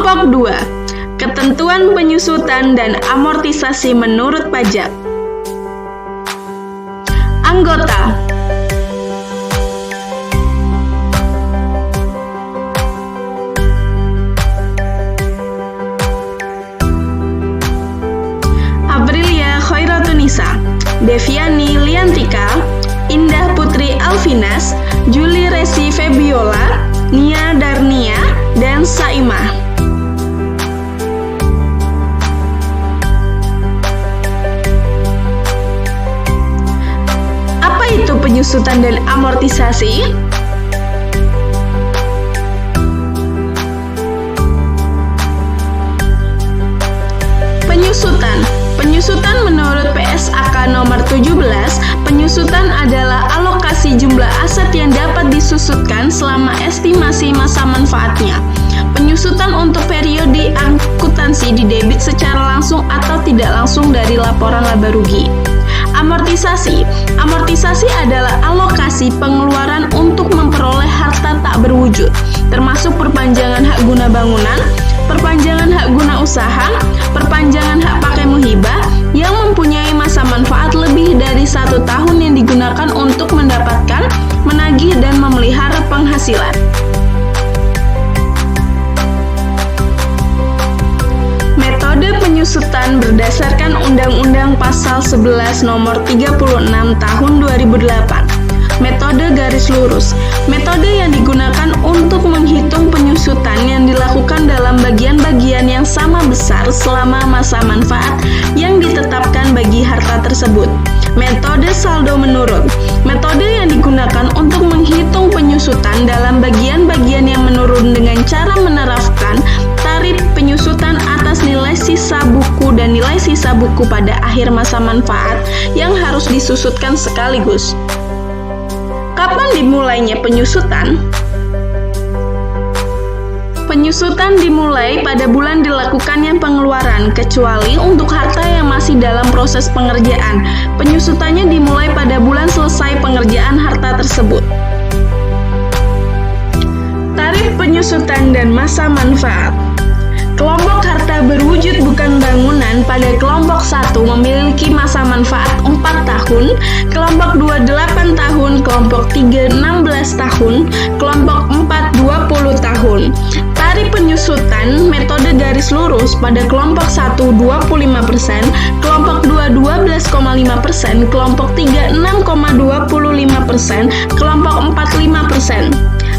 Kelompok 2. Ketentuan penyusutan dan amortisasi menurut pajak. Anggota. Aprilia Khoiratunisa, Deviani Liantika, Indah Putri Alvinas, Juli Resi Febiola, Nia Darnia, dan Saimah. Apa itu penyusutan dan amortisasi? Penyusutan menurut PSAK nomor 17, penyusutan adalah alokasi jumlah aset yang dapat disusutkan selama estimasi masa manfaatnya. Penyusutan untuk periode akuntansi didebit secara langsung atau tidak langsung dari laporan laba rugi. Amortisasi adalah alokasi pengeluaran untuk memperoleh harta tak berwujud, termasuk perpanjangan hak guna bangunan, perpanjangan hak guna usaha, perpanjangan hak pakai muhibah yang mempunyai masa manfaat lebih dari 1 tahun yang digunakan untuk mendapatkan, menagih, dan memelihara penghasilan. Metode penyusutan berdasarkan Undang-Undang Pasal 11 Nomor 36 Tahun 2008. Metode garis lurus. Metode yang digunakan untuk menghitung penyusutan yang dilakukan dalam bagian-bagian yang sama besar selama masa manfaat yang ditetapkan bagi harta tersebut. Metode saldo menurun. Metode yang digunakan untuk menghitung penyusutan dalam bagian-bagian yang menurun dengan cara menerapkan tarif penyusutan atas nilai sisa buku dan nilai sisa buku pada akhir masa manfaat yang harus disusutkan sekaligus. Kapan dimulainya penyusutan? Penyusutan dimulai pada bulan dilakukannya pengeluaran, kecuali untuk harta yang masih dalam proses pengerjaan. Penyusutannya dimulai pada bulan selesai pengerjaan harta tersebut. Tarif penyusutan dan masa manfaat. Kelompok harta berwujud bukan bangunan pada kelompok 1 memiliki masa manfaat 4 tahun, kelompok 2 8 tahun, kelompok 3 16 tahun, kelompok 4 20 tahun. Tarif penyusutan metode garis lurus pada kelompok 1 25%, kelompok 2 12,5%, kelompok 3 6,25%, kelompok 4 5%.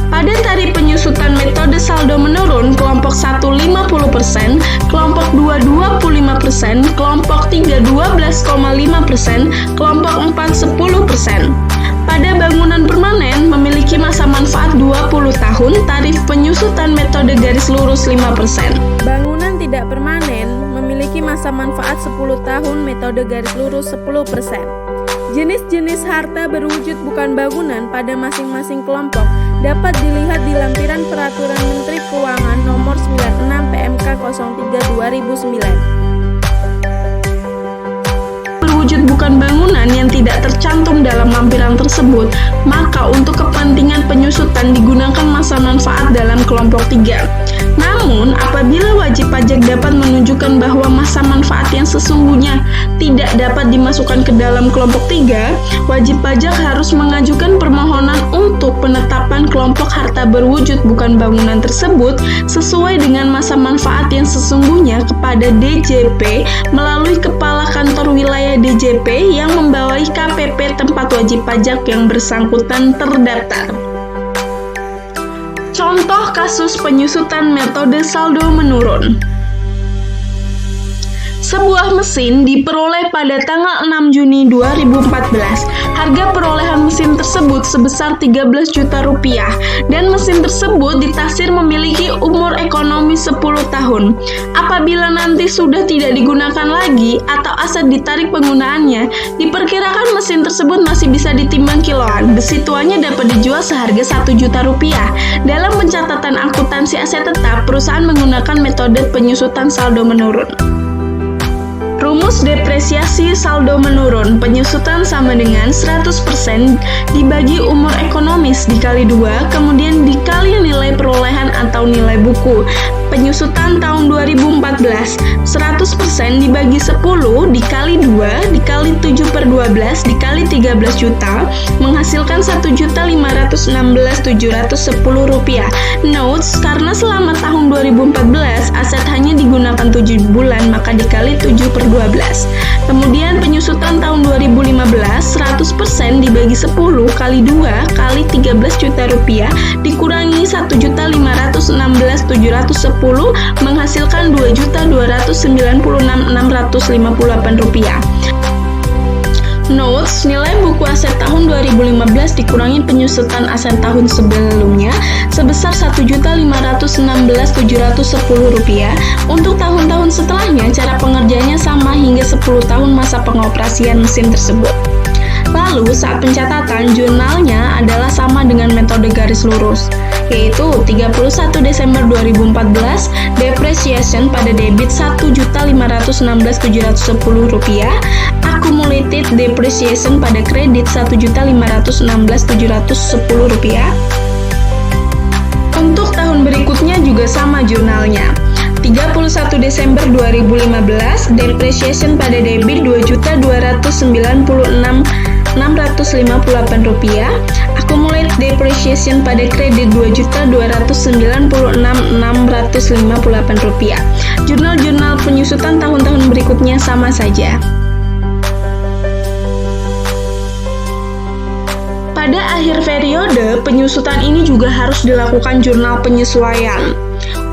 Pada tarif penyusutan metode saldo menurun, kelompok 1 50%, kelompok 2 25%, kelompok 3 12,5%, kelompok 4 10%. Pada bangunan permanen memiliki masa manfaat 20 tahun, tarif penyusutan metode garis lurus 5%. Bangunan tidak permanen memiliki masa manfaat 10 tahun, metode garis lurus 10%. Jenis-jenis harta berwujud bukan bangunan pada masing-masing kelompok dapat dilihat di lampiran Peraturan Menteri Keuangan Nomor 96 PMK 03/2009. Berwujud bukan bangunan yang tidak tercantum dalam lampiran tersebut, maka untuk kepentingan penyusutan digunakan masa manfaat dalam kelompok 3. Namun, apabila wajib pajak dapat menunjukkan bahwa masa manfaat yang sesungguhnya tidak dapat dimasukkan ke dalam kelompok 3, wajib pajak harus mengajukan permohonan untuk penetapan kelompok harta berwujud bukan bangunan tersebut sesuai dengan masa manfaat yang sesungguhnya kepada DJP melalui Kepala Kantor Wilayah DJP yang membawahi KPP tempat wajib pajak yang bersangkutan terdaftar. Contoh kasus penyusutan metode saldo menurun. Sebuah mesin diperoleh pada tanggal 6 Juni 2014. Harga perolehan mesin tersebut sebesar 13 juta rupiah dan mesin tersebut ditaksir memiliki umur ekonomi 10 tahun. Apabila nanti sudah tidak digunakan lagi atau aset ditarik penggunaannya, diperkirakan mesin tersebut masih bisa ditimbang kiloan. Besi tuanya dapat dijual seharga 1 juta rupiah. Dalam pencatatan akuntansi aset tetap, perusahaan menggunakan metode penyusutan saldo menurun. Rumus depresiasi saldo menurun, penyusutan sama dengan 100% dibagi umur ekonomis dikali 2, kemudian dikali nilai perolehan atau nilai buku. Penyusutan tahun 2014, 100% dibagi 10 dikali 2 dikali 7/12 dikali 13 juta menghasilkan Rp1.516.710. Notes, karena selama tahun 2014 aset hanya digunakan 7 bulan maka dikali 7/12. Kemudian penyusutan tahun 2015, 100% dibagi 10 kali 2 kali 13 juta rupiah dikurangi Rp1.516.710 menghasilkan Rp2.296.658. Notes, nilai buku aset tahun 2015 dikurangi penyusutan aset tahun sebelumnya sebesar Rp1.516.710. Untuk tahun-tahun setelahnya, cara pengerjaannya sama hingga 10 tahun masa pengoperasian mesin tersebut. Lalu, saat pencatatan, jurnalnya adalah sama dengan metode garis lurus, yaitu 31 Desember 2014, depreciation pada debit Rp1.516.710, accumulated depreciation pada kredit Rp1.516.710. Untuk tahun berikutnya juga sama jurnalnya. 31 Desember 2015, depreciation pada debit Rp2.296.658, accumulate depreciation pada kredit Rp2.296.658. Jurnal-jurnal penyusutan tahun-tahun berikutnya sama saja. Pada akhir periode, penyusutan ini juga harus dilakukan jurnal penyesuaian.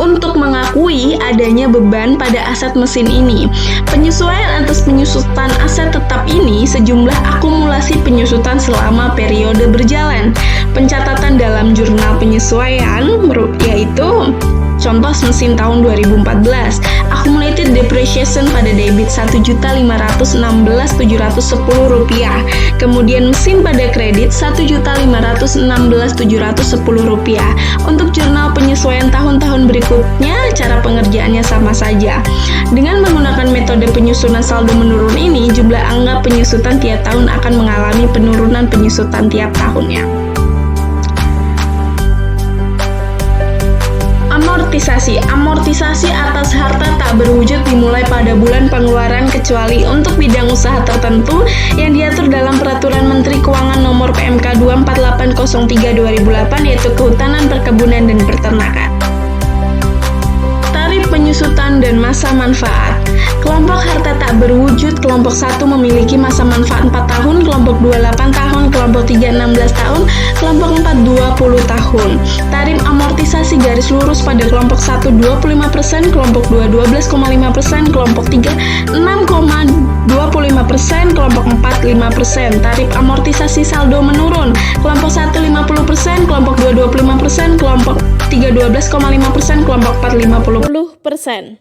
Untuk mengakui adanya beban pada aset mesin ini, penyesuaian atas penyusutan aset tetap ini sejumlah akumulasi penyusutan selama periode berjalan. Pencatatan dalam jurnal penyesuaian yaitu contoh mesin tahun 2014, accumulated depreciation pada debit Rp1.516.710, kemudian mesin pada kredit Rp1.516.710. Untuk jurnal penyesuaian tahun-tahun berikutnya, cara pengerjaannya sama saja. Dengan menggunakan metode penyusunan saldo menurun ini, jumlah angka penyusutan tiap tahun akan mengalami penurunan penyusutan tiap tahunnya. Amortisasi atas harta tak berwujud dimulai pada bulan pengeluaran kecuali untuk bidang usaha tertentu yang diatur dalam Peraturan Menteri Keuangan Nomor PMK 24803/2008, yaitu kehutanan, perkebunan, dan peternakan. Tarif penyusutan dan masa manfaat. Kelompok harta tak berwujud kelompok 1 memiliki masa manfaat 4 tahun, kelompok 2 8 tahun, kelompok 3 16 tahun, kelompok 4 20 tahun. Tarif amortisasi garis lurus pada kelompok 1 25%, kelompok 2 12,5%, kelompok 3 6,25%, kelompok 4 5%. Tarif amortisasi saldo menurun. Kelompok 1 50%, kelompok 2 25%, kelompok 3 12,5%, kelompok 4 50%.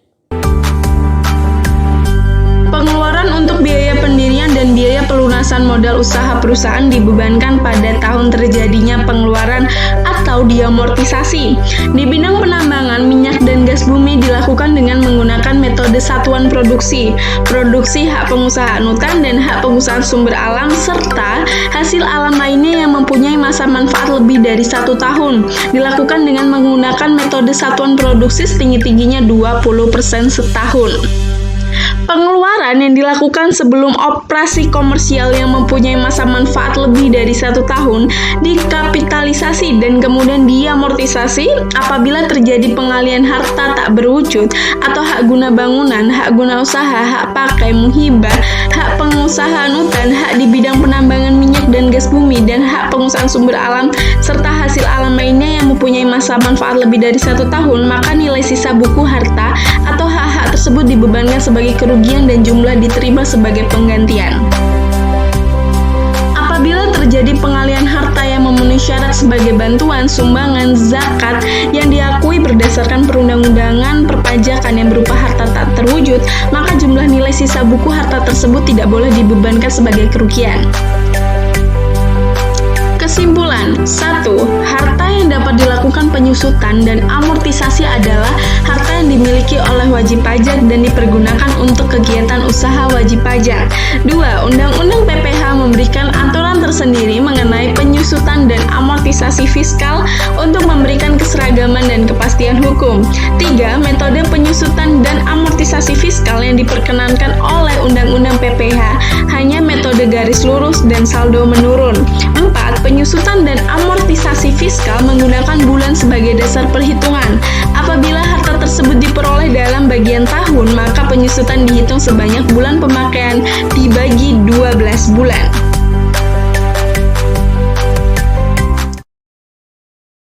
Pengeluaran untuk biaya pendirian dan biaya pelunasan modal usaha perusahaan dibebankan pada tahun terjadinya pengeluaran atau diamortisasi. Di bidang penambangan, minyak dan gas bumi dilakukan dengan menggunakan metode satuan produksi, hak pengusahaan hutan dan hak pengusahaan sumber alam, serta hasil alam lainnya yang mempunyai masa manfaat lebih dari 1 tahun. Dilakukan dengan menggunakan metode satuan produksi setinggi-tingginya 20% setahun. Pengeluaran yang dilakukan sebelum operasi komersial yang mempunyai masa manfaat lebih dari 1 tahun dikapitalisasi dan kemudian diamortisasi apabila terjadi pengalihan harta tak berwujud atau hak guna bangunan, hak guna usaha, hak pakai, muhibah, hak pengusahaan hutan, hak di bidang penambangan minyak dan gas bumi, dan hak pengusahaan sumber alam, serta hasil alam lainnya yang mempunyai masa manfaat lebih dari 1 tahun, maka nilai sisa buku harta atau hak-hak tersebut dibebankan sebagai kerugian dan jumlah diterima sebagai penggantian. Apabila terjadi pengalihan harta yang memenuhi syarat sebagai bantuan, sumbangan, zakat yang diakui berdasarkan perundang-undangan perpajakan yang berupa harta tak terwujud, maka jumlah nilai sisa buku harta tersebut tidak boleh dibebankan sebagai kerugian. Kesimpulan, 1. Harta yang dapat dilakukan penyusutan dan amortisasi adalah harta yang dimiliki oleh wajib pajak dan dipergunakan untuk kegiatan usaha wajib pajak. 2. Undang-Undang PPH memberikan aturan tersendiri mengenai penyusutan dan amortisasi fiskal untuk memberikan keseragaman dan kepastian hukum. 3. Metode penyusutan dan amortisasi fiskal yang diperkenankan oleh Undang-Undang PPH hanya metode garis lurus dan saldo menurun. 4. Penyusutan dan amortisasi fiskal menggunakan bulan sebagai dasar perhitungan. Apabila harta tersebut diperoleh dalam bagian tahun, maka penyusutan dihitung sebanyak bulan pemakaian dibagi 12 bulan.